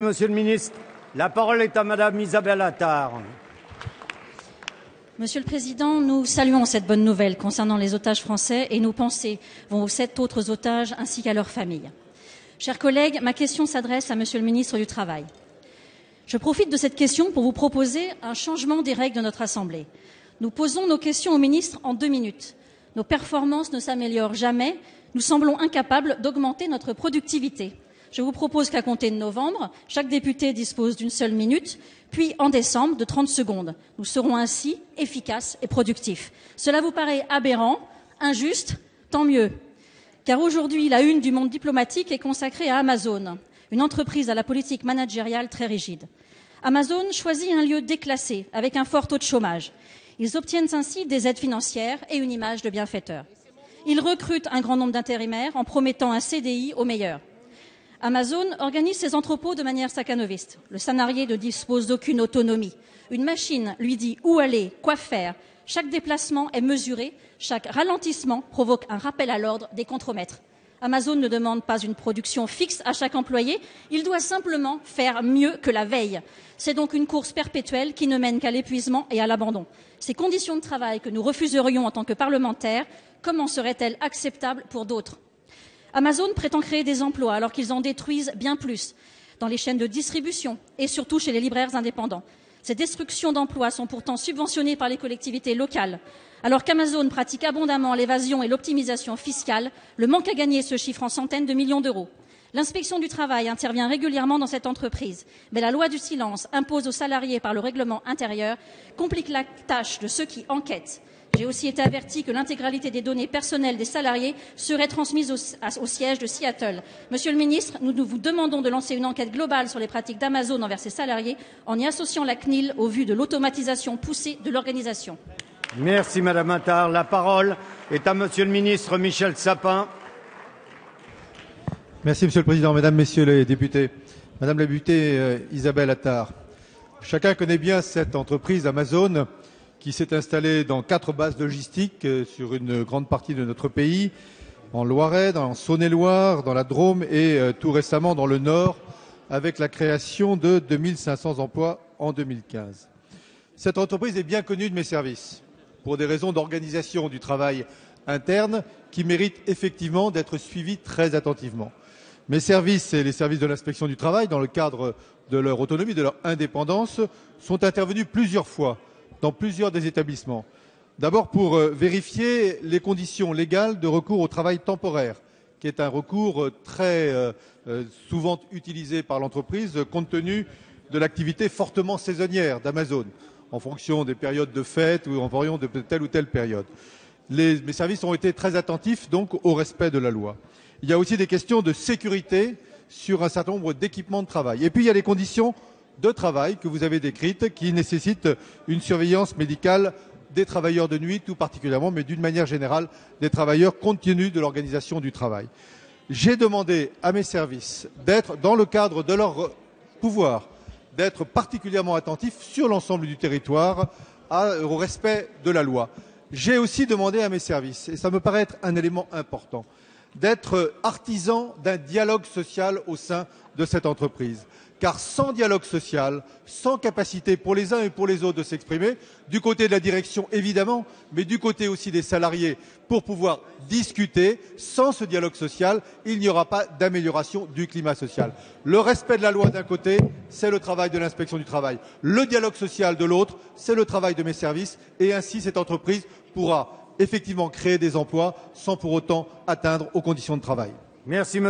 Monsieur le ministre, la parole est à Madame Isabelle Attard. Monsieur le Président, nous saluons cette bonne nouvelle concernant les otages français et nos pensées vont aux 7 autres otages ainsi qu'à leurs familles. Chers collègues, ma question s'adresse à Monsieur le ministre du Travail. Je profite de cette question pour vous proposer un changement des règles de notre Assemblée. Nous posons nos questions au ministre en 2 minutes. Nos performances ne s'améliorent jamais. Nous semblons incapables d'augmenter notre productivité. Je vous propose qu'à compter de novembre, chaque député dispose d'une seule minute, puis en décembre de 30 secondes. Nous serons ainsi efficaces et productifs. Cela vous paraît aberrant, injuste? Tant mieux. Car aujourd'hui, la une du monde diplomatique est consacrée à Amazon, une entreprise à la politique managériale très rigide. Amazon choisit un lieu déclassé, avec un fort taux de chômage. Ils obtiennent ainsi des aides financières et une image de bienfaiteur. Ils recrutent un grand nombre d'intérimaires en promettant un CDI aux meilleurs. Amazon organise ses entrepôts de manière staccanoviste. Le salarié ne dispose d'aucune autonomie. Une machine lui dit où aller, quoi faire. Chaque déplacement est mesuré. Chaque ralentissement provoque un rappel à l'ordre des contremaîtres. Amazon ne demande pas une production fixe à chaque employé. Il doit simplement faire mieux que la veille. C'est donc une course perpétuelle qui ne mène qu'à l'épuisement et à l'abandon. Ces conditions de travail que nous refuserions en tant que parlementaires, comment seraient-elles acceptables pour d'autres ? Amazon prétend créer des emplois alors qu'ils en détruisent bien plus dans les chaînes de distribution et surtout chez les libraires indépendants. Ces destructions d'emplois sont pourtant subventionnées par les collectivités locales. Alors qu'Amazon pratique abondamment l'évasion et l'optimisation fiscale, le manque à gagner se chiffre en centaines de millions d'euros. L'inspection du travail intervient régulièrement dans cette entreprise, mais la loi du silence impose aux salariés par le règlement intérieur complique la tâche de ceux qui enquêtent. J'ai aussi été averti que l'intégralité des données personnelles des salariés serait transmise au siège de Seattle. Monsieur le ministre, nous vous demandons de lancer une enquête globale sur les pratiques d'Amazon envers ses salariés en y associant la CNIL au vu de l'automatisation poussée de l'organisation. Merci Madame Attard. La parole est à Monsieur le ministre Michel Sapin. Merci Monsieur le Président, Mesdames, Messieurs les députés. Madame la députée Isabelle Attard, chacun connaît bien cette entreprise Amazon qui s'est installée dans 4 bases logistiques sur une grande partie de notre pays, en Loiret, en Saône-et-Loire, dans la Drôme et tout récemment dans le Nord, avec la création de 2500 emplois en 2015. Cette entreprise est bien connue de mes services, pour des raisons d'organisation du travail interne qui méritent effectivement d'être suivies très attentivement. Mes services et les services de l'inspection du travail, dans le cadre de leur autonomie, de leur indépendance, sont intervenus plusieurs fois dans plusieurs des établissements. D'abord pour vérifier les conditions légales de recours au travail temporaire, qui est un recours très souvent utilisé par l'entreprise compte tenu de l'activité fortement saisonnière d'Amazon, en fonction des périodes de fête ou en fonction de telle ou telle période. Mes services ont été très attentifs donc au respect de la loi. Il y a aussi des questions de sécurité sur un certain nombre d'équipements de travail. Et puis il y a les conditions de travail que vous avez décrites qui nécessitent une surveillance médicale des travailleurs de nuit tout particulièrement, mais d'une manière générale des travailleurs compte tenu de l'organisation du travail. J'ai demandé à mes services d'être, dans le cadre de leur pouvoir, d'être particulièrement attentifs sur l'ensemble du territoire au respect de la loi. J'ai aussi demandé à mes services, et ça me paraît être un élément important, d'être artisans d'un dialogue social au sein de cette entreprise. Car sans dialogue social, sans capacité pour les uns et pour les autres de s'exprimer, du côté de la direction évidemment, mais du côté aussi des salariés, pour pouvoir discuter, sans ce dialogue social, il n'y aura pas d'amélioration du climat social. Le respect de la loi d'un côté, c'est le travail de l'inspection du travail. Le dialogue social de l'autre, c'est le travail de mes services, et ainsi cette entreprise pourra effectivement créer des emplois sans pour autant atteindre aux conditions de travail. Merci.